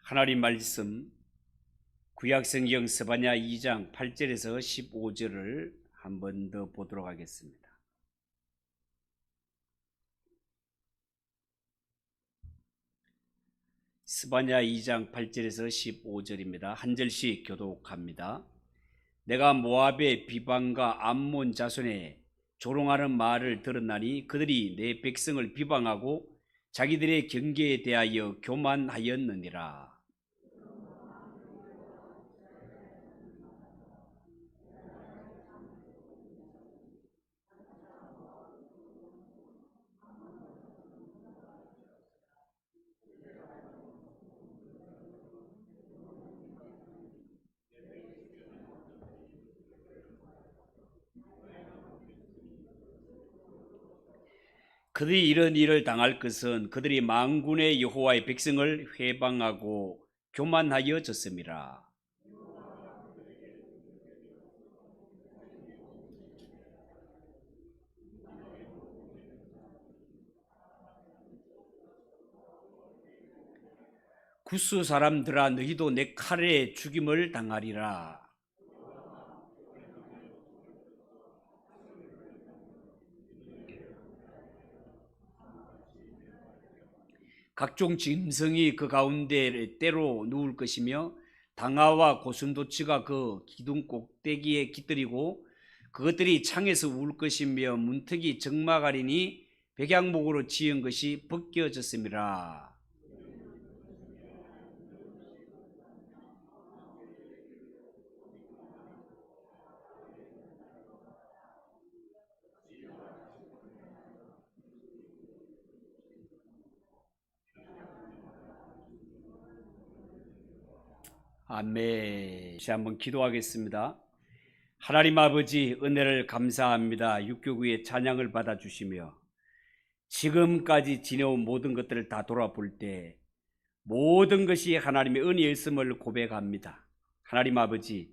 하나님 말씀 구약성경 스바냐 2장 8절에서 15절을 한 번 더 보도록 하겠습니다. 스바냐 2장 8절에서 15절입니다. 한 절씩 교독합니다. 내가 모압의 비방과 암몬 자손의 조롱하는 말을 들었나니 그들이 내 백성을 비방하고 자기들의 경계에 대하여 교만하였느니라. 그들이 이런 일을 당할 것은 그들이 만군의 여호와의 백성을 회방하고 교만하여졌음이라. 구스 사람들아, 너희도 내 칼에 죽임을 당하리라. 각종 짐승이 그 가운데 때로 누울 것이며 당아와 고슴도치가 그 기둥 꼭대기에 깃들이고 그것들이 창에서 울 것이며 문턱이 적막하리니 백양목으로 지은 것이 벗겨졌음이라. 아멘. 다시 한번 기도하겠습니다. 하나님 아버지, 은혜를 감사합니다. 육교구의 찬양을 받아주시며 지금까지 지내온 모든 것들을 다 돌아볼 때 모든 것이 하나님의 은혜였음을 고백합니다. 하나님 아버지,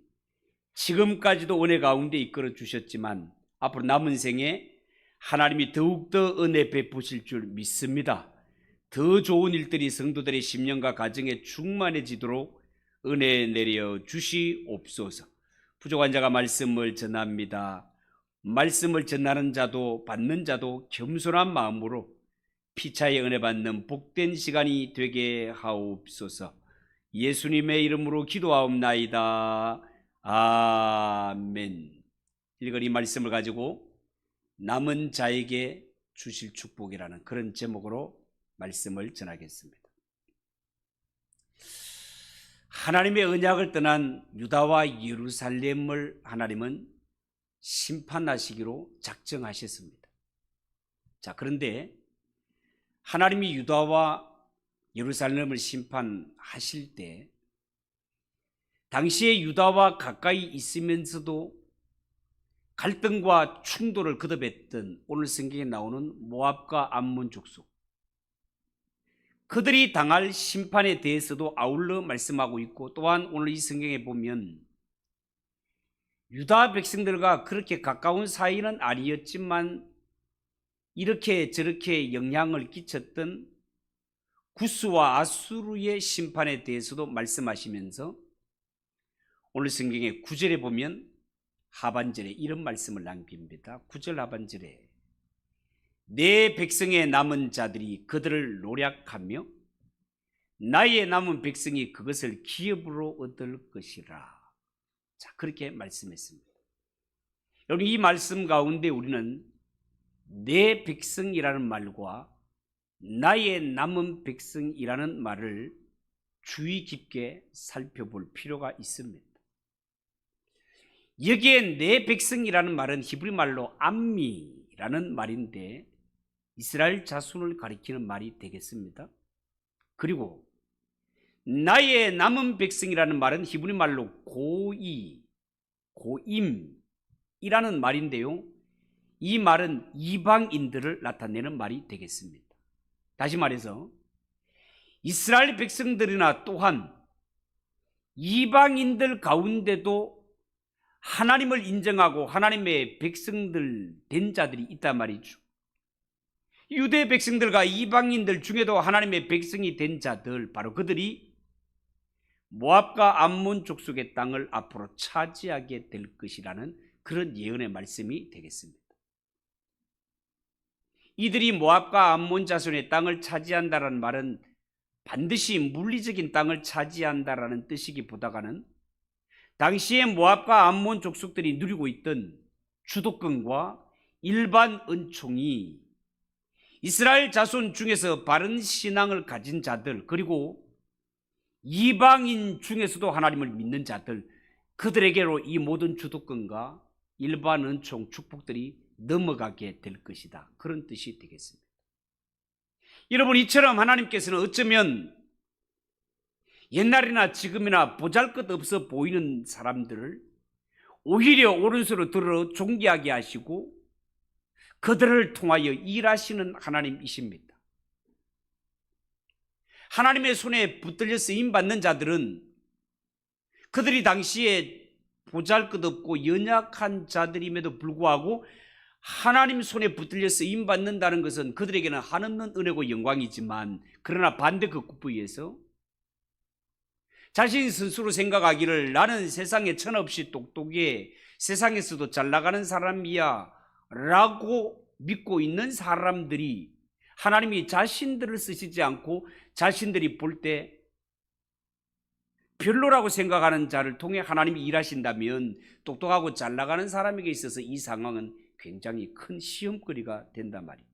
지금까지도 은혜 가운데 이끌어 주셨지만 앞으로 남은 생에 하나님이 더욱더 은혜 베푸실 줄 믿습니다. 더 좋은 일들이 성도들의 심령과 가정에 충만해지도록 은혜 내려 주시옵소서. 부족한 자가 말씀을 전합니다. 말씀을 전하는 자도 받는 자도 겸손한 마음으로 피차의 은혜 받는 복된 시간이 되게 하옵소서. 예수님의 이름으로 기도하옵나이다. 아멘. 읽은 이 말씀을 가지고 남은 자에게 주실 축복이라는 그런 제목으로 말씀을 전하겠습니다. 하나님의 언약을 떠난 유다와 예루살렘을 하나님은 심판하시기로 작정하셨습니다. 자, 그런데 하나님이 유다와 예루살렘을 심판하실 때 당시에 유다와 가까이 있으면서도 갈등과 충돌을 거듭했던 오늘 성경에 나오는 모압과 암몬 족속, 그들이 당할 심판에 대해서도 아울러 말씀하고 있고, 또한 오늘 이 성경에 보면 유다 백성들과 그렇게 가까운 사이는 아니었지만 이렇게 저렇게 영향을 끼쳤던 구스와 아수르의 심판에 대해서도 말씀하시면서 오늘 성경의 9절에 보면 하반절에 이런 말씀을 남깁니다. 9절 하반절에 내 백성의 남은 자들이 그들을 노략하며 나의 남은 백성이 그것을 기업으로 얻을 것이라. 자, 그렇게 말씀했습니다. 여러분, 이 말씀 가운데 우리는 내 백성이라는 말과 나의 남은 백성이라는 말을 주의 깊게 살펴볼 필요가 있습니다. 여기에 내 백성이라는 말은 히브리 말로 암미라는 말인데 이스라엘 자손을 가리키는 말이 되겠습니다. 그리고 나의 남은 백성이라는 말은 히브리 말로 고임이라는 말인데요, 이 말은 이방인들을 나타내는 말이 되겠습니다. 다시 말해서 이스라엘 백성들이나 또한 이방인들 가운데도 하나님을 인정하고 하나님의 백성들 된 자들이 있단 말이죠. 유대 백성들과 이방인들 중에도 하나님의 백성이 된 자들, 바로 그들이 모압과 암몬 족속의 땅을 앞으로 차지하게 될 것이라는 그런 예언의 말씀이 되겠습니다. 이들이 모압과 암몬 자손의 땅을 차지한다는 말은 반드시 물리적인 땅을 차지한다라는 뜻이기보다는 당시에 모압과 암몬 족속들이 누리고 있던 주도권과 일반 은총이 이스라엘 자손 중에서 바른 신앙을 가진 자들, 그리고 이방인 중에서도 하나님을 믿는 자들, 그들에게로 이 모든 주도권과 일반 은총, 축복들이 넘어가게 될 것이다. 그런 뜻이 되겠습니다. 여러분, 이처럼 하나님께서는 어쩌면 옛날이나 지금이나 보잘것없어 보이는 사람들을 오히려 오른손으로 들어 존귀하게 하시고 그들을 통하여 일하시는 하나님이십니다. 하나님의 손에 붙들려 쓰임받는 자들은 그들이 당시에 보잘것없고 연약한 자들임에도 불구하고 하나님 손에 붙들려 쓰임받는다는 것은 그들에게는 한없는 은혜고 영광이지만, 그러나 반대 극부위에서 자신 스스로 생각하기를 나는 세상에 천없이 똑똑해 세상에서도 잘 나가는 사람이야 라고 믿고 있는 사람들이 하나님이 자신들을 쓰시지 않고 자신들이 볼 때 별로라고 생각하는 자를 통해 하나님이 일하신다면 똑똑하고 잘 나가는 사람에게 있어서 이 상황은 굉장히 큰 시험거리가 된단 말이죠.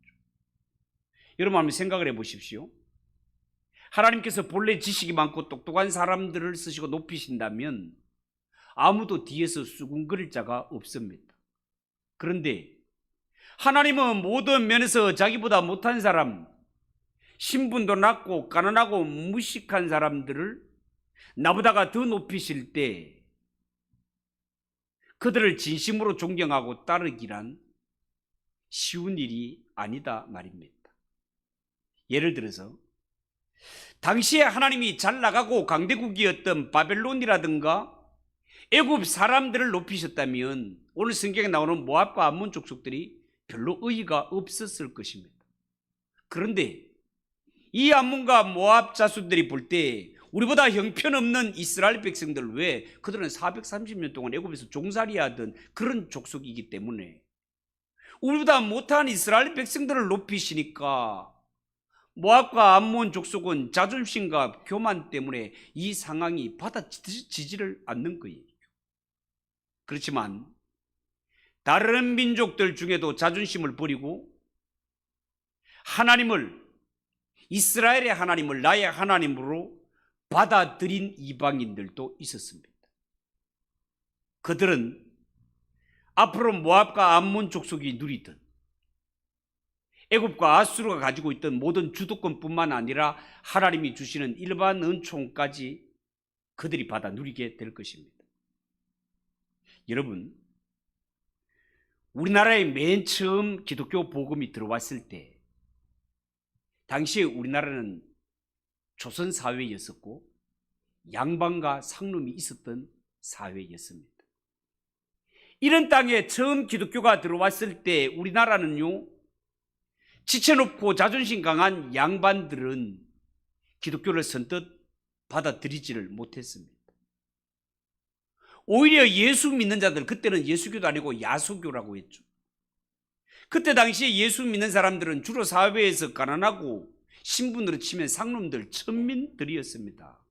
여러분 한번 생각을 해보십시오. 하나님께서 본래 지식이 많고 똑똑한 사람들을 쓰시고 높이신다면 아무도 뒤에서 수군거릴 자가 없습니다. 그런데 하나님은 모든 면에서 자기보다 못한 사람, 신분도 낮고 가난하고 무식한 사람들을 나보다가 더 높이실 때 그들을 진심으로 존경하고 따르기란 쉬운 일이 아니다 말입니다. 예를 들어서 당시에 하나님이 잘 나가고 강대국이었던 바벨론이라든가 애굽 사람들을 높이셨다면 오늘 성경에 나오는 모압과 암몬 족속들이 별로 의의가 없었을 것입니다. 그런데 이 암몬과 모압 자손들이 볼 때 우리보다 형편없는 이스라엘 백성들, 왜? 그들은 430년 동안 애굽에서 종살이하던 그런 족속이기 때문에 우리보다 못한 이스라엘 백성들을 높이시니까 모압과 암몬 족속은 자존심과 교만 때문에 이 상황이 받아지지를 않는 거예요. 그렇지만 다른 민족들 중에도 자존심을 버리고 하나님을, 이스라엘의 하나님을 나의 하나님으로 받아들인 이방인들도 있었습니다. 그들은 앞으로 모압과 암몬 족속이 누리던 애굽과 아수르가 가지고 있던 모든 주도권뿐만 아니라 하나님이 주시는 일반 은총까지 그들이 받아 누리게 될 것입니다. 여러분, 우리나라에 맨 처음 기독교 복음이 들어왔을 때 당시에 우리나라는 조선 사회였었고 양반과 상놈이 있었던 사회였습니다. 이런 땅에 처음 기독교가 들어왔을 때 우리나라는요, 지체높고 자존심 강한 양반들은 기독교를 선뜻 받아들이지를 못했습니다. 오히려 예수 믿는 자들, 그때는 예수교도 아니고 야소교라고 했죠. 그때 당시에 예수 믿는 사람들은 주로 사회에서 가난하고 신분으로 치면 상놈들, 천민들이었습니다.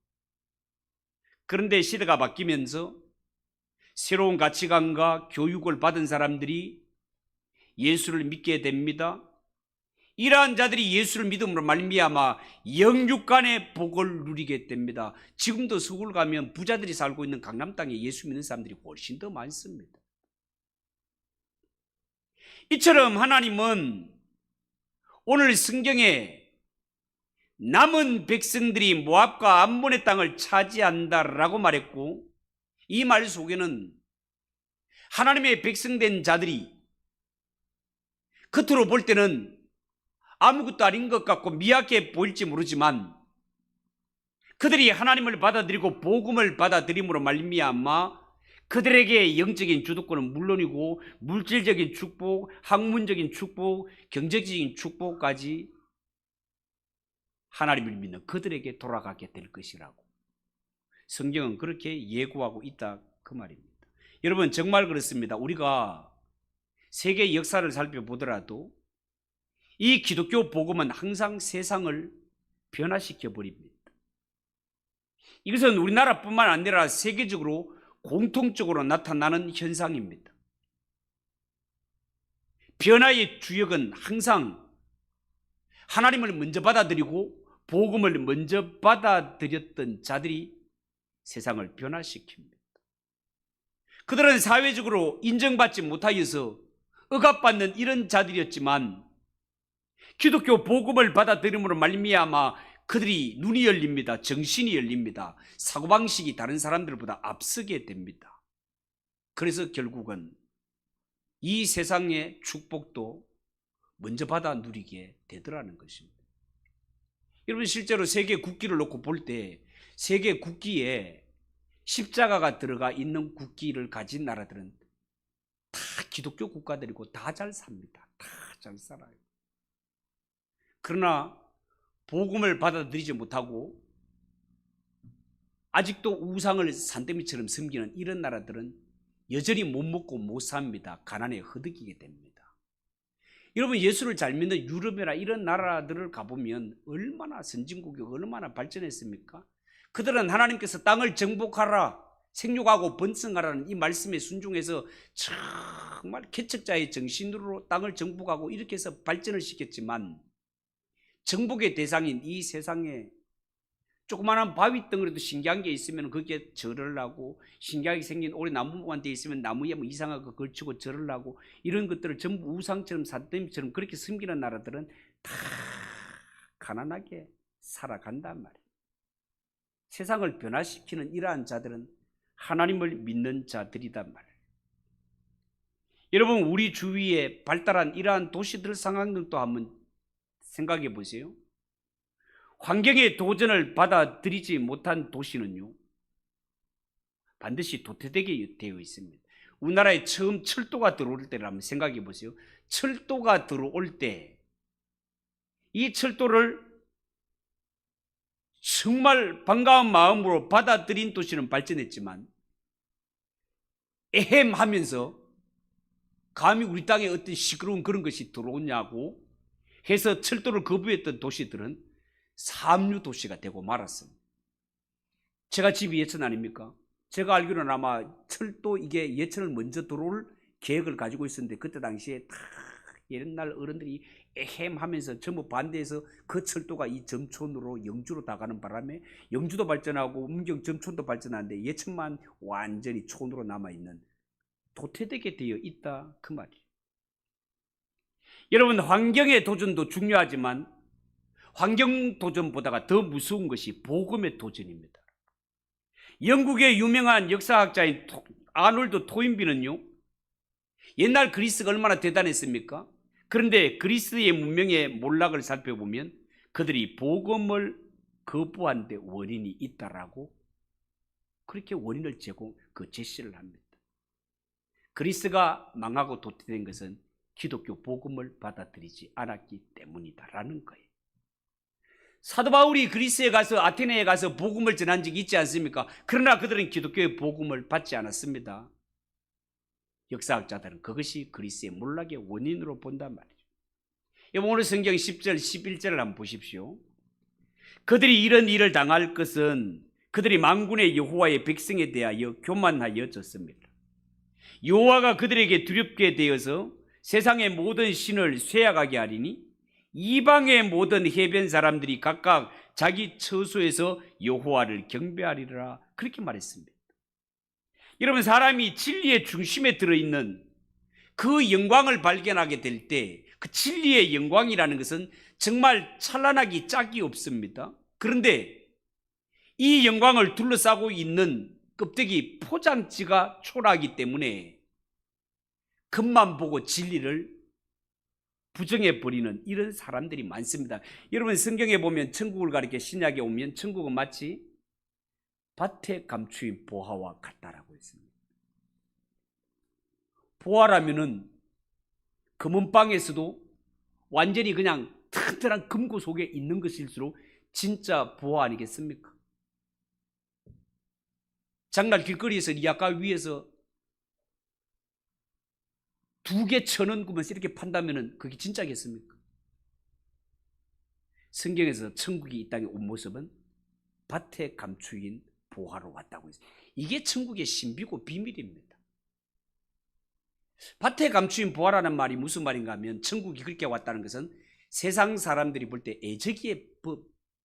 그런데 시대가 바뀌면서 새로운 가치관과 교육을 받은 사람들이 예수를 믿게 됩니다. 이러한 자들이 예수를 믿음으로 말미암아 영육간의 복을 누리게 됩니다. 지금도 서울 가면 부자들이 살고 있는 강남 땅에 예수 믿는 사람들이 훨씬 더 많습니다. 이처럼 하나님은 오늘 성경에 남은 백성들이 모압과 암몬의 땅을 차지한다라고 말했고, 이 말 속에는 하나님의 백성된 자들이 겉으로 볼 때는 아무것도 아닌 것 같고 미약해 보일지 모르지만 그들이 하나님을 받아들이고 복음을 받아들임으로 말미암아 그들에게 영적인 주도권은 물론이고 물질적인 축복, 학문적인 축복, 경제적인 축복까지 하나님을 믿는 그들에게 돌아가게 될 것이라고. 성경은 그렇게 예고하고 있다 그 말입니다. 여러분 정말 그렇습니다. 우리가 세계 역사를 살펴보더라도 이 기독교 복음은 항상 세상을 변화시켜 버립니다. 이것은 우리나라뿐만 아니라 세계적으로 공통적으로 나타나는 현상입니다. 변화의 주역은 항상 하나님을 먼저 받아들이고 복음을 먼저 받아들였던 자들이 세상을 변화시킵니다. 그들은 사회적으로 인정받지 못하여서 억압받는 이런 자들이었지만 기독교 복음을 받아들임으로 말미암아 그들이 눈이 열립니다. 정신이 열립니다. 사고방식이 다른 사람들보다 앞서게 됩니다. 그래서 결국은 이 세상의 축복도 먼저 받아 누리게 되더라는 것입니다. 여러분 실제로 세계 국기를 놓고 볼 때 세계 국기에 십자가가 들어가 있는 국기를 가진 나라들은 다 기독교 국가들이고 다 잘 삽니다. 다 잘 살아요. 그러나 복음을 받아들이지 못하고 아직도 우상을 산더미처럼 섬기는 이런 나라들은 여전히 못 먹고 못 삽니다. 가난에 허덕이게 됩니다. 여러분 예수를 잘 믿는 유럽이나 이런 나라들을 가보면 얼마나 선진국이 얼마나 발전했습니까? 그들은 하나님께서 땅을 정복하라, 생육하고 번성하라는 이 말씀에 순종해서 정말 개척자의 정신으로 땅을 정복하고 이렇게 해서 발전을 시켰지만 정복의 대상인 이 세상에 조그마한 바위 덩어리도 신기한 게 있으면 거기에 절을 하고 신기하게 생긴 오래 나무만 돼 있으면 나무에 뭐 이상한 거 걸치고 절을 하고 이런 것들을 전부 우상처럼 산더미처럼 그렇게 섬기는 나라들은 다 가난하게 살아간단 말이에요. 세상을 변화시키는 이러한 자들은 하나님을 믿는 자들이단 말이에요. 여러분 우리 주위에 발달한 이러한 도시들 상황들도 한번 생각해 보세요. 환경의 도전을 받아들이지 못한 도시는요 반드시 도태되게 되어 있습니다. 우리나라에 처음 철도가 들어올 때를 한번 생각해 보세요. 철도가 들어올 때 이 철도를 정말 반가운 마음으로 받아들인 도시는 발전했지만 에헴하면서 감히 우리 땅에 어떤 시끄러운 그런 것이 들어오냐고 해서 철도를 거부했던 도시들은 삼류 도시가 되고 말았습니다. 제가 집이 예천 아닙니까? 제가 알기로는 아마 철도 이게 예천을 먼저 들어올 계획을 가지고 있었는데 그때 당시에 다 옛날 어른들이 에헴하면서 전부 반대해서 그 철도가 이 점촌으로 영주로 다 가는 바람에 영주도 발전하고 문경 점촌도 발전하는데 예천만 완전히 촌으로 남아있는 도태되게 되어 있다 그 말이에요. 여러분 환경의 도전도 중요하지만 환경 도전보다가 더 무서운 것이 복음의 도전입니다. 영국의 유명한 역사학자인 아놀드 토인비는요 옛날 그리스가 얼마나 대단했습니까? 그런데 그리스의 문명의 몰락을 살펴보면 그들이 복음을 거부한 데 원인이 있다라고 그렇게 원인을 제시를 합니다. 그리스가 망하고 도태된 것은 기독교 복음을 받아들이지 않았기 때문이다라는 거예요. 사도 바울이 그리스에 가서 아테네에 가서 복음을 전한 적이 있지 않습니까? 그러나 그들은 기독교의 복음을 받지 않았습니다. 역사학자들은 그것이 그리스의 몰락의 원인으로 본단 말이죠. 오늘 성경 10절 11절을 한번 보십시오. 그들이 이런 일을 당할 것은 그들이 만군의 여호와의 백성에 대하여 교만하여졌습니다. 여호와가 그들에게 두렵게 되어서 세상의 모든 신을 쇠약하게 하리니 이방의 모든 해변 사람들이 각각 자기 처소에서 여호와를 경배하리라 그렇게 말했습니다. 여러분 사람이 진리의 중심에 들어있는 그 영광을 발견하게 될 때 그 진리의 영광이라는 것은 정말 찬란하기 짝이 없습니다. 그런데 이 영광을 둘러싸고 있는 껍데기 포장지가 초라하기 때문에 겉만 보고 진리를 부정해버리는 이런 사람들이 많습니다. 여러분 성경에 보면 천국을 가리켜 신약에 오면 천국은 마치 밭에 감추인 보화와 같다라고 했습니다. 보화라면은 금은방에서도 완전히 그냥 튼튼한 금고 속에 있는 것일수록 진짜 보화 아니겠습니까? 장날 길거리에서 리아카 위에서 2개 1,000원 구면서 이렇게 판다면 그게 진짜겠습니까? 성경에서 천국이 이 땅에 온 모습은 밭에 감추인 보화로 왔다고 했어요. 이게 천국의 신비고 비밀입니다. 밭에 감추인 보화라는 말이 무슨 말인가 하면 천국이 그렇게 왔다는 것은 세상 사람들이 볼 때 저기에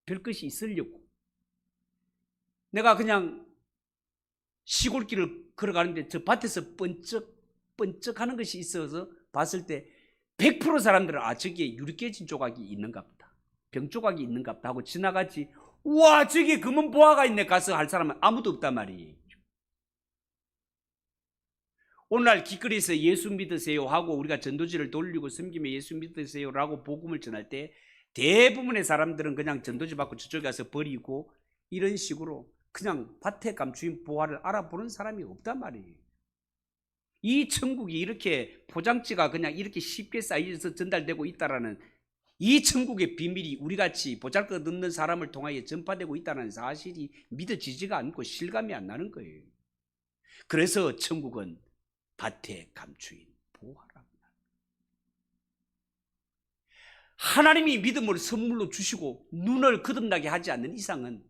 별것이 있으려고, 내가 그냥 시골길을 걸어가는데 저 밭에서 번쩍하는 것이 있어서 봤을 때 100% 사람들은 저기에 유리 깨진 조각이 있는가 보다, 병 조각이 있는가 보다 하고 지나가지, 우와 저기 금은 보화가 있네 가서 할 사람은 아무도 없단 말이에요. 오늘날 길거리에서 예수 믿으세요 하고 우리가 전도지를 돌리고 섬기며 예수 믿으세요 라고 복음을 전할 때 대부분의 사람들은 그냥 전도지 받고 저쪽에 가서 버리고 이런 식으로 그냥 밭에 감추인 보화를 알아보는 사람이 없단 말이에요. 이 천국이 이렇게 포장지가 그냥 이렇게 쉽게 쌓여서 전달되고 있다라는 이 천국의 비밀이 우리같이 보잘것없는 사람을 통하여 전파되고 있다는 사실이 믿어지지가 않고 실감이 안 나는 거예요. 그래서 천국은 밭에 감추인 보화랍니다. 하나님이 믿음을 선물로 주시고 눈을 거듭나게 하지 않는 이상은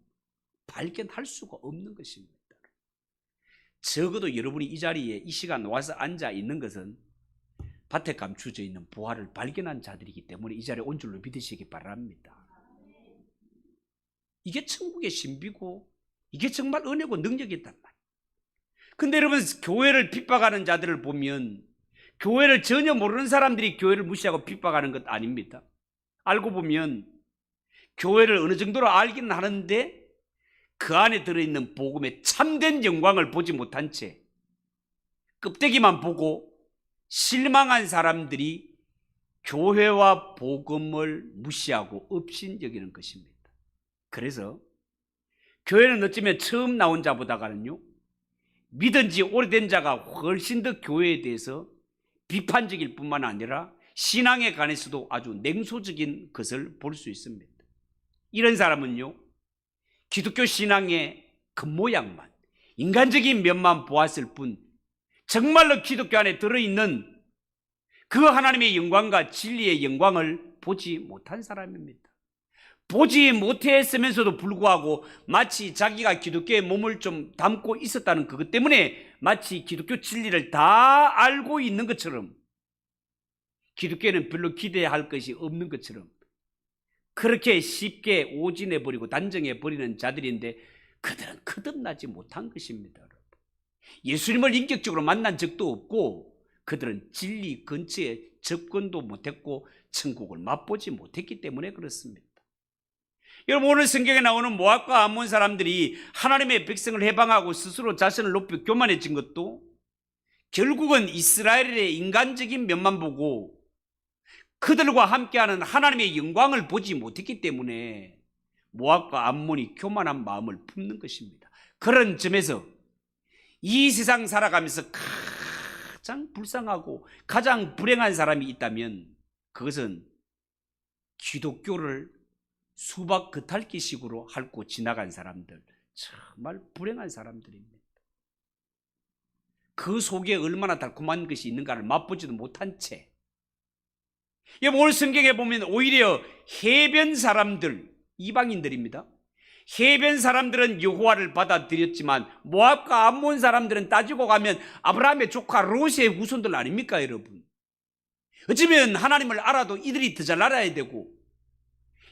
발견할 수가 없는 것입니다. 적어도 여러분이 이 자리에 이 시간 와서 앉아 있는 것은 밭에 감추어져 있는 보화를 발견한 자들이기 때문에 이 자리에 온 줄로 믿으시기 바랍니다. 이게 천국의 신비고 이게 정말 은혜고 능력이 있단 말이에요. 근데 여러분, 교회를 핍박하는 자들을 보면 교회를 전혀 모르는 사람들이 교회를 무시하고 핍박하는 것 아닙니다. 알고 보면 교회를 어느 정도로 알기는 하는데 그 안에 들어있는 복음의 참된 영광을 보지 못한 채 껍데기만 보고 실망한 사람들이 교회와 복음을 무시하고 업신여기는 것입니다. 그래서 교회는 어쩌면 처음 나온 자보다가는요, 믿은 지 오래된 자가 훨씬 더 교회에 대해서 비판적일 뿐만 아니라 신앙에 관해서도 아주 냉소적인 것을 볼 수 있습니다. 이런 사람은요, 기독교 신앙의 겉모양만, 인간적인 면만 보았을 뿐 정말로 기독교 안에 들어있는 그 하나님의 영광과 진리의 영광을 보지 못한 사람입니다. 보지 못했으면서도 불구하고 마치 자기가 기독교의 몸을 좀 담고 있었다는 그것 때문에 마치 기독교 진리를 다 알고 있는 것처럼, 기독교에는 별로 기대할 것이 없는 것처럼 그렇게 쉽게 오진해버리고 단정해버리는 자들인데 그들은 거듭나지 못한 것입니다. 예수님을 인격적으로 만난 적도 없고 그들은 진리 근처에 접근도 못했고 천국을 맛보지 못했기 때문에 그렇습니다. 여러분, 오늘 성경에 나오는 모압과 암몬 사람들이 하나님의 백성을 해방하고 스스로 자신을 높여 교만해진 것도 결국은 이스라엘의 인간적인 면만 보고 그들과 함께하는 하나님의 영광을 보지 못했기 때문에 모압과 암몬이 교만한 마음을 품는 것입니다. 그런 점에서 이 세상 살아가면서 가장 불쌍하고 가장 불행한 사람이 있다면 그것은 기독교를 수박 겉핥기식으로 핥고 지나간 사람들, 정말 불행한 사람들입니다. 그 속에 얼마나 달콤한 것이 있는가를 맛보지도 못한 채, 오늘 성경에 보면 오히려 해변 사람들, 이방인들입니다. 해변 사람들은 여호와를 받아들였지만 모압과 암몬 사람들은 따지고 가면 아브라함의 조카 롯의 후손들 아닙니까, 여러분? 어쩌면 하나님을 알아도 이들이 더 잘 알아야 되고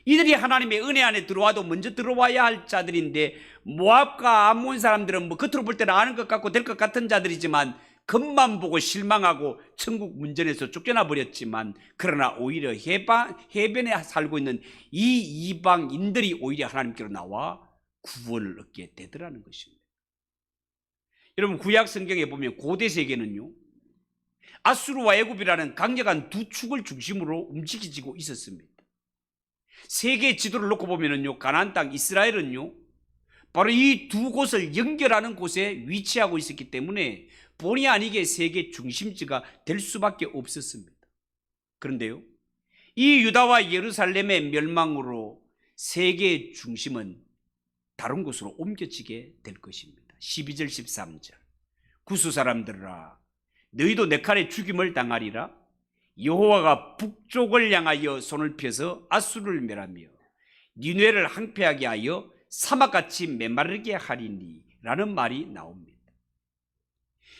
이들이 하나님의 은혜 안에 들어와도 먼저 들어와야 할 자들인데, 모압과 암몬 사람들은 겉으로 볼 때는 아는 것 같고 될 것 같은 자들이지만 겉만 보고 실망하고 천국 문전에서 쫓겨나 버렸지만, 그러나 오히려 해변에 살고 있는 이 이방인들이 오히려 하나님께로 나와 구원을 얻게 되더라는 것입니다. 여러분, 구약 성경에 보면 고대 세계는요, 아수르와 애굽이라는 강력한 두 축을 중심으로 움직이지고 있었습니다. 세계 지도를 놓고 보면은요, 가나안 땅 이스라엘은요, 바로 이 두 곳을 연결하는 곳에 위치하고 있었기 때문에 본의 아니게 세계 중심지가 될 수밖에 없었습니다. 그런데요, 이 유다와 예루살렘의 멸망으로 세계의 중심은 다른 곳으로 옮겨지게 될 것입니다. 12절 13절. 구스 사람들아, 너희도 내 칼에 죽임을 당하리라. 여호와가 북쪽을 향하여 손을 펴서 아수르를 멸하며 니느웨를 항폐하게 하여 사막같이 메마르게 하리니 라는 말이 나옵니다.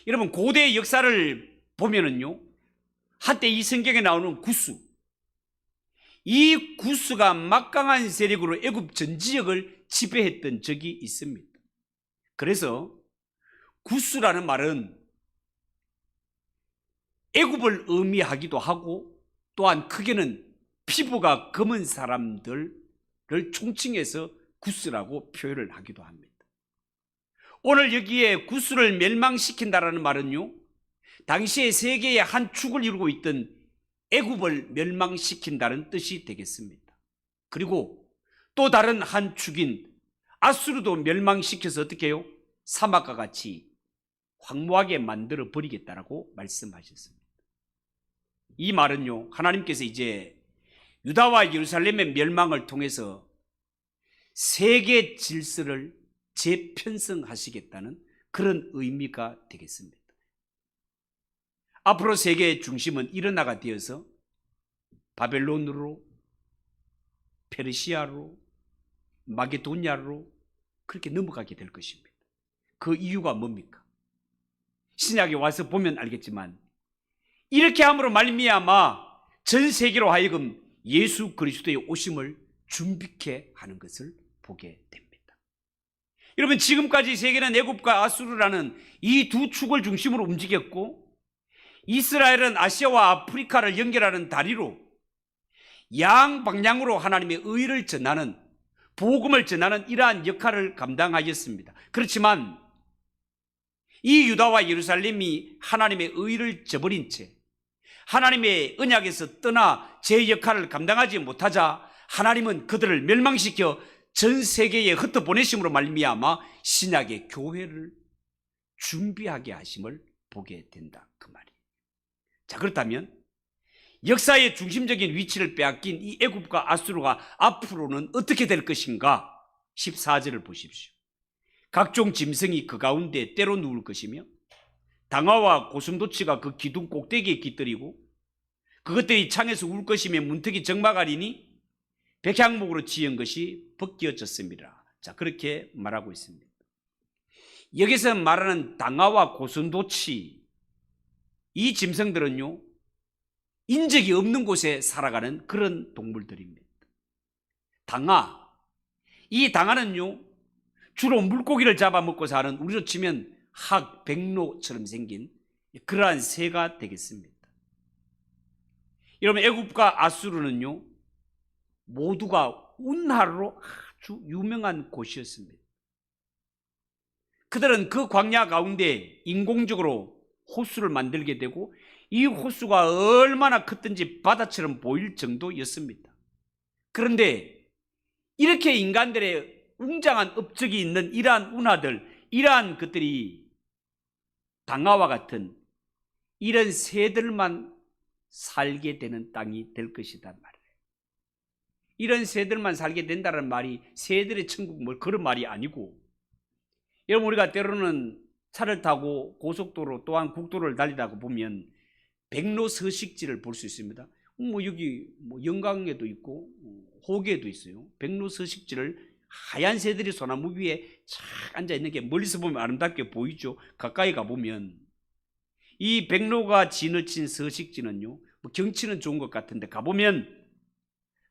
여러분, 고대 역사를 보면은요, 한때 이 성경에 나오는 구스, 이 구스가 막강한 세력으로 애굽 전 지역을 지배했던 적이 있습니다. 그래서 구스라는 말은 애굽을 의미하기도 하고, 또한 크게는 피부가 검은 사람들을 총칭해서 구스라고 표현을 하기도 합니다. 오늘 여기에 구스를 멸망시킨다라는 말은요, 당시에 세계의 한 축을 이루고 있던 애굽을 멸망시킨다는 뜻이 되겠습니다. 그리고 또 다른 한 축인 아수르도 멸망시켜서 어떻게 해요? 사막과 같이 황무하게 만들어 버리겠다라고 말씀하셨습니다. 이 말은요, 하나님께서 이제 유다와 예루살렘의 멸망을 통해서 세계 질서를 재편성하시겠다는 그런 의미가 되겠습니다. 앞으로 세계의 중심은 일어나가 되어서 바벨론으로, 페르시아로, 마게도냐로 그렇게 넘어가게 될 것입니다. 그 이유가 뭡니까? 신약에 와서 보면 알겠지만 이렇게 함으로 말미암아 전 세계로 하여금 예수 그리스도의 오심을 준비케 하는 것을 보게 됩니다. 여러분, 지금까지 세계는 애굽과 아수르라는 이 두 축을 중심으로 움직였고, 이스라엘은 아시아와 아프리카를 연결하는 다리로 양방향으로 하나님의 의를 전하는, 복음을 전하는 이러한 역할을 감당하였습니다. 그렇지만 이 유다와 예루살렘이 하나님의 의를 저버린 채 하나님의 언약에서 떠나 제 역할을 감당하지 못하자 하나님은 그들을 멸망시켜 전 세계에 흩어보내심으로 말미암아 신약의 교회를 준비하게 하심을 보게 된다, 그 말이에요. 자, 그렇다면 역사의 중심적인 위치를 빼앗긴 이 애굽과 아수르가 앞으로는 어떻게 될 것인가? 14절을 보십시오. 각종 짐승이 그 가운데 때로 누울 것이며 당화와 고슴도치가 그 기둥 꼭대기에 깃들이고 그것들이 창에서 울 것이며 문턱이 적막하리니 백향목으로 지은 것이 벗겨졌습니다. 자, 그렇게 말하고 있습니다. 여기서 말하는 당화와 고슴도치, 이 짐승들은요, 인적이 없는 곳에 살아가는 그런 동물들입니다. 당화, 이 당화는요, 주로 물고기를 잡아먹고 사는, 우리로 치면 학, 백로처럼 생긴 그러한 새가 되겠습니다. 여러분, 애굽과 아수르는요, 모두가 운하로 아주 유명한 곳이었습니다. 그들은 그 광야 가운데 인공적으로 호수를 만들게 되고 이 호수가 얼마나 컸든지 바다처럼 보일 정도였습니다. 그런데 이렇게 인간들의 웅장한 업적이 있는 이러한 운하들, 이러한 것들이 당화와 같은 이런 새들만 살게 되는 땅이 될 것이다 말이에요. 이런 새들만 살게 된다는 말이 새들의 천국 뭐 그런 말이 아니고, 여러분, 우리가 때로는 차를 타고 고속도로 또한 국도를 달리다가 보면 백로 서식지를 볼 수 있습니다. 여기 영광에도 있고 호계에도 있어요. 백로 서식지를 하얀 새들이 소나무 위에 착 앉아 있는 게 멀리서 보면 아름답게 보이죠. 가까이 가 보면 이 백로가 지너친 서식지는요, 경치는 좋은 것 같은데 가보면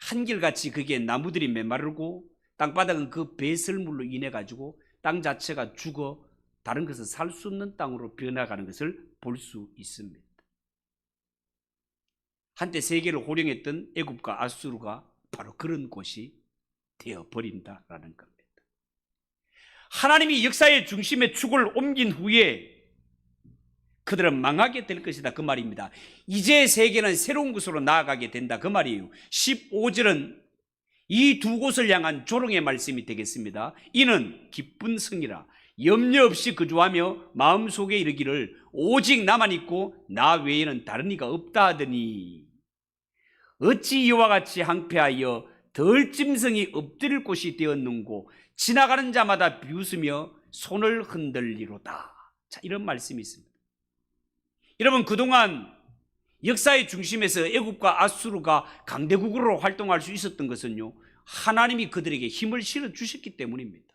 한결같이 그게 나무들이 메마르고 땅바닥은 그 배설물로 인해 가지고 땅 자체가 죽어 다른 것은 살 수 없는 땅으로 변해가는 것을 볼 수 있습니다. 한때 세계를 호령했던 애굽과 아수르가 바로 그런 곳이 되어버린다라는 겁니다. 하나님이 역사의 중심에 축을 옮긴 후에 그들은 망하게 될 것이다, 그 말입니다. 이제 세계는 새로운 곳으로 나아가게 된다, 그 말이에요. 15절은 이 두 곳을 향한 조롱의 말씀이 되겠습니다. 이는 기쁜 성이라 염려 없이 거주하며 마음속에 이르기를 오직 나만 있고 나 외에는 다른 이가 없다 하더니 어찌 이와 같이 항폐하여 덜 짐승이 엎드릴 곳이 되었는고 지나가는 자마다 비웃으며 손을 흔들리로다. 자, 이런 말씀이 있습니다. 여러분, 그동안 역사의 중심에서 애굽과 아수르가 강대국으로 활동할 수 있었던 것은요, 하나님이 그들에게 힘을 실어 주셨기 때문입니다.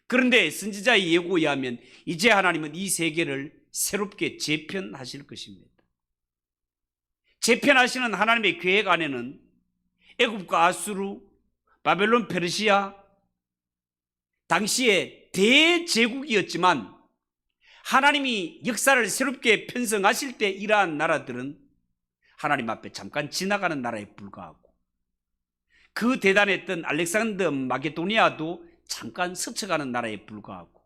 그런데 선지자의 예고에 의하면 이제 하나님은 이 세계를 새롭게 재편하실 것입니다. 재편하시는 하나님의 계획 안에는 애굽과 아수르, 바벨론, 페르시아, 당시에 대제국이었지만 하나님이 역사를 새롭게 편성하실 때 이러한 나라들은 하나님 앞에 잠깐 지나가는 나라에 불과하고, 그 대단했던 알렉산더 마게도니아도 잠깐 스쳐가는 나라에 불과하고,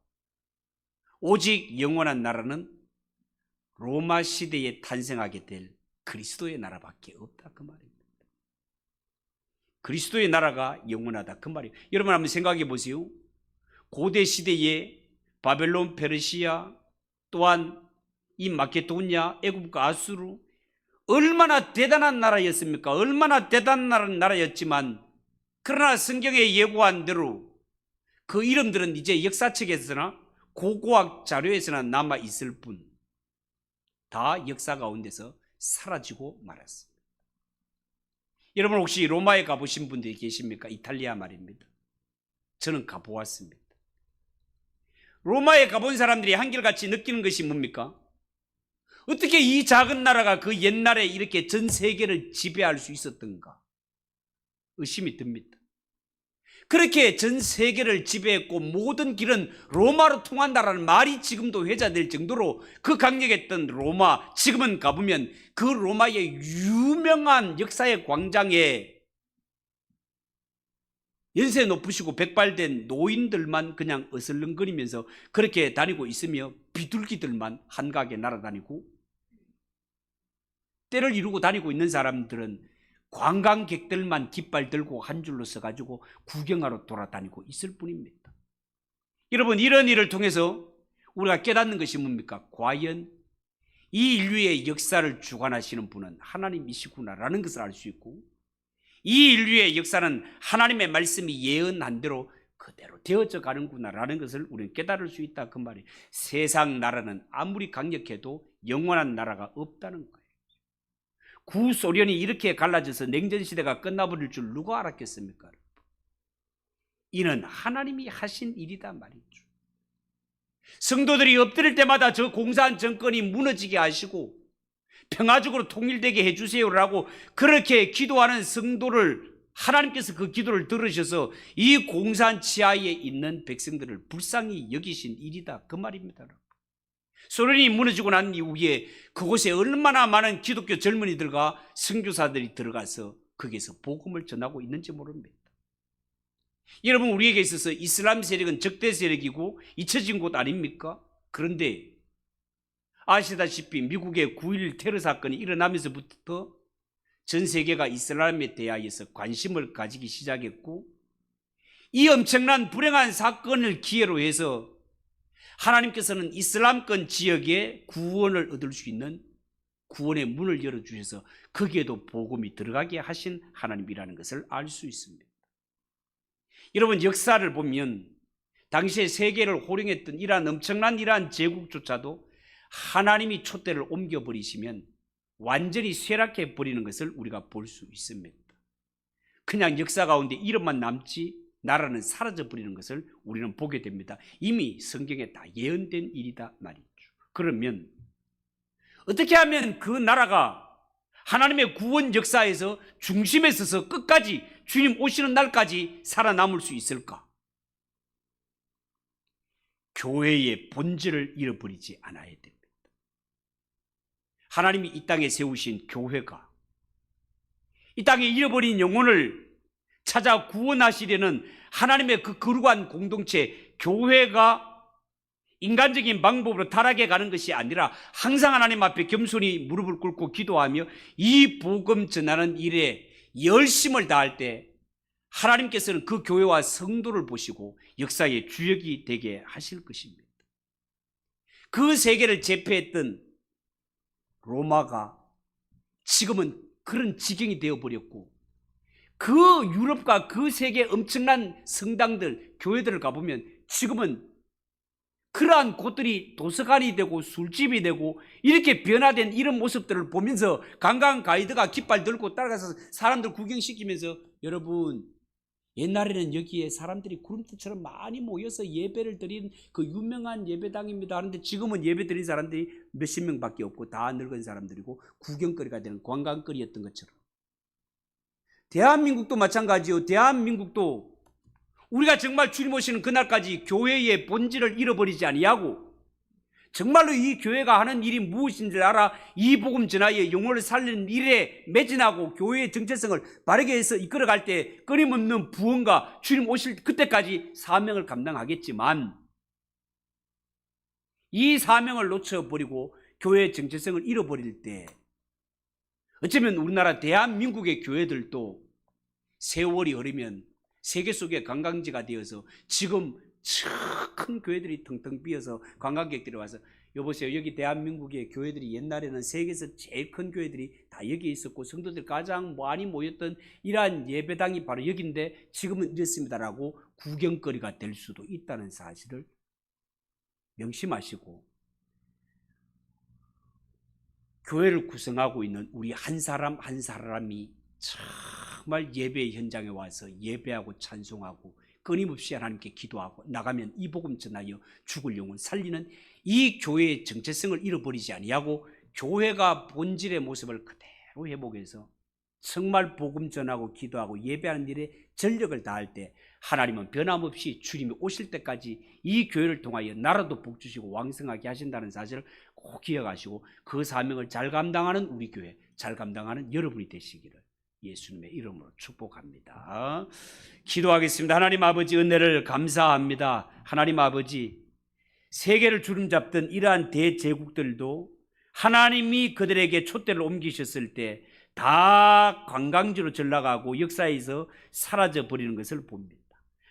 오직 영원한 나라는 로마 시대에 탄생하게 될 그리스도의 나라밖에 없다, 그 말입니다. 그리스도의 나라가 영원하다, 그 말이에요. 여러분 한번 생각해 보세요. 고대 시대에 바벨론, 페르시아, 또한 이 마케도니아, 애굽과 아수르, 얼마나 대단한 나라였습니까? 얼마나 대단한 나라였지만, 그러나 성경에 예고한 대로 그 이름들은 이제 역사책에서나 고고학 자료에서나 남아 있을 뿐, 다 역사 가운데서 사라지고 말았습니다. 여러분 혹시 로마에 가보신 분들이 계십니까? 이탈리아 말입니다. 저는 가보았습니다. 로마에 가본 사람들이 한결같이 느끼는 것이 뭡니까? 어떻게 이 작은 나라가 그 옛날에 이렇게 전 세계를 지배할 수 있었던가 의심이 듭니다. 그렇게 전 세계를 지배했고 모든 길은 로마로 통한다라는 말이 지금도 회자될 정도로 그 강력했던 로마, 지금은 가보면 그 로마의 유명한 역사의 광장에 연세 높으시고 백발된 노인들만 그냥 어슬렁거리면서 그렇게 다니고 있으며, 비둘기들만 한가하게 날아다니고, 때를 이루고 다니고 있는 사람들은 관광객들만 깃발 들고 한 줄로 서가지고 구경하러 돌아다니고 있을 뿐입니다. 여러분, 이런 일을 통해서 우리가 깨닫는 것이 뭡니까? 과연 이 인류의 역사를 주관하시는 분은 하나님이시구나라는 것을 알 수 있고, 이 인류의 역사는 하나님의 말씀이 예언한 대로 그대로 되어져 가는구나라는 것을 우리는 깨달을 수 있다, 그 말이에요. 세상 나라는 아무리 강력해도 영원한 나라가 없다는 거예요. 구소련이 이렇게 갈라져서 냉전시대가 끝나버릴 줄 누가 알았겠습니까? 이는 하나님이 하신 일이다 말이죠. 성도들이 엎드릴 때마다 저 공산 정권이 무너지게 하시고 평화적으로 통일되게 해주세요라고 그렇게 기도하는 성도를 하나님께서 그 기도를 들으셔서 이 공산 치하에 있는 백성들을 불쌍히 여기신 일이다, 그 말입니다. 소련이 무너지고 난 이후에 그곳에 얼마나 많은 기독교 젊은이들과 선교사들이 들어가서 거기서 복음을 전하고 있는지 모릅니다. 여러분, 우리에게 있어서 이슬람 세력은 적대 세력이고 잊혀진 곳 아닙니까? 그런데 아시다시피 미국의 9.11 테러 사건이 일어나면서부터 전 세계가 이슬람에 대하여서 관심을 가지기 시작했고, 이 엄청난 불행한 사건을 기회로 해서 하나님께서는 이슬람권 지역에 구원을 얻을 수 있는 구원의 문을 열어주셔서 거기에도 복음이 들어가게 하신 하나님이라는 것을 알 수 있습니다. 여러분, 역사를 보면 당시에 세계를 호령했던 이러한 엄청난 이러한 제국조차도 하나님이 촛대를 옮겨버리시면 완전히 쇠락해 버리는 것을 우리가 볼 수 있습니다. 그냥 역사 가운데 이름만 남지 나라는 사라져 버리는 것을 우리는 보게 됩니다. 이미 성경에 다 예언된 일이다 말이죠. 그러면 어떻게 하면 그 나라가 하나님의 구원 역사에서 중심에 서서 끝까지 주님 오시는 날까지 살아남을 수 있을까? 교회의 본질을 잃어버리지 않아야 됩니다. 하나님이 이 땅에 세우신 교회가 이 땅에 잃어버린 영혼을 찾아 구원하시려는 하나님의 그 거룩한 공동체 교회가 인간적인 방법으로 타락해 가는 것이 아니라 항상 하나님 앞에 겸손히 무릎을 꿇고 기도하며 이 복음 전하는 일에 열심을 다할 때 하나님께서는 그 교회와 성도를 보시고 역사의 주역이 되게 하실 것입니다. 그 세계를 제패했던 로마가 지금은 그런 지경이 되어버렸고, 그 유럽과 그 세계 엄청난 성당들, 교회들을 가보면 지금은 그러한 곳들이 도서관이 되고 술집이 되고 이렇게 변화된 이런 모습들을 보면서 관광 가이드가 깃발 들고 따라가서 사람들 구경시키면서, 여러분, 옛날에는 여기에 사람들이 구름대처럼 많이 모여서 예배를 드린 그 유명한 예배당입니다 하는데, 지금은 예배 드린 사람들이 몇십 명밖에 없고 다 늙은 사람들이고 구경거리가 되는 관광거리였던 것처럼, 대한민국도 마찬가지요. 대한민국도 우리가 정말 주님 오시는 그날까지 교회의 본질을 잃어버리지 아니하고 정말로 이 교회가 하는 일이 무엇인지를 알아 이 복음 전하에 영혼을 살리는 일에 매진하고 교회의 정체성을 바르게 해서 이끌어갈 때 끊임없는 부흥과 주님 오실 그때까지 사명을 감당하겠지만, 이 사명을 놓쳐버리고 교회의 정체성을 잃어버릴 때 어쩌면 우리나라 대한민국의 교회들도 세월이 흐르면 세계 속의 관광지가 되어서 지금 큰 교회들이 텅텅 비어서 관광객들이 와서, 여보세요, 여기 대한민국의 교회들이 옛날에는 세계에서 제일 큰 교회들이 다 여기 있었고 성도들 가장 많이 모였던 이러한 예배당이 바로 여기인데 지금은 이렇습니다라고 구경거리가 될 수도 있다는 사실을 명심하시고, 교회를 구성하고 있는 우리 한 사람 한 사람이 정말 예배 현장에 와서 예배하고 찬송하고 끊임없이 하나님께 기도하고 나가면 이 복음 전하여 죽을 영혼 살리는 이 교회의 정체성을 잃어버리지 아니하고 교회가 본질의 모습을 그대로 회복해서 정말 복음 전하고 기도하고 예배하는 일에 전력을 다할 때, 하나님은 변함없이 주님이 오실 때까지 이 교회를 통하여 나라도 복주시고 왕성하게 하신다는 사실을 꼭 기억하시고, 그 사명을 잘 감당하는 우리 교회, 잘 감당하는 여러분이 되시기를 예수님의 이름으로 축복합니다. 기도하겠습니다. 하나님 아버지, 은혜를 감사합니다. 하나님 아버지, 세계를 주름잡던 이러한 대제국들도 하나님이 그들에게 촛대를 옮기셨을 때 다 관광지로 전락하고 역사에서 사라져 버리는 것을 봅니다.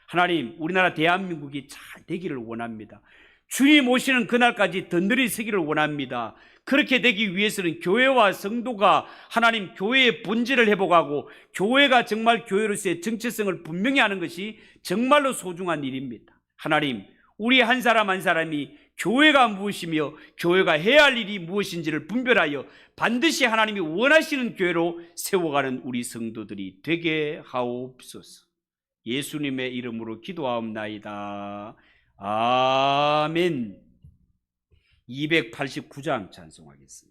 하나님, 우리나라 대한민국이 잘 되기를 원합니다. 주님 오시는 그날까지 든든히 서기를 원합니다. 그렇게 되기 위해서는 교회와 성도가 하나님 교회의 본질을 회복하고 교회가 정말 교회로서의 정체성을 분명히 하는 것이 정말로 소중한 일입니다. 하나님, 우리 한 사람 한 사람이 교회가 무엇이며 교회가 해야 할 일이 무엇인지를 분별하여 반드시 하나님이 원하시는 교회로 세워가는 우리 성도들이 되게 하옵소서. 예수님의 이름으로 기도하옵나이다. 아멘. 289장 찬송하겠습니다.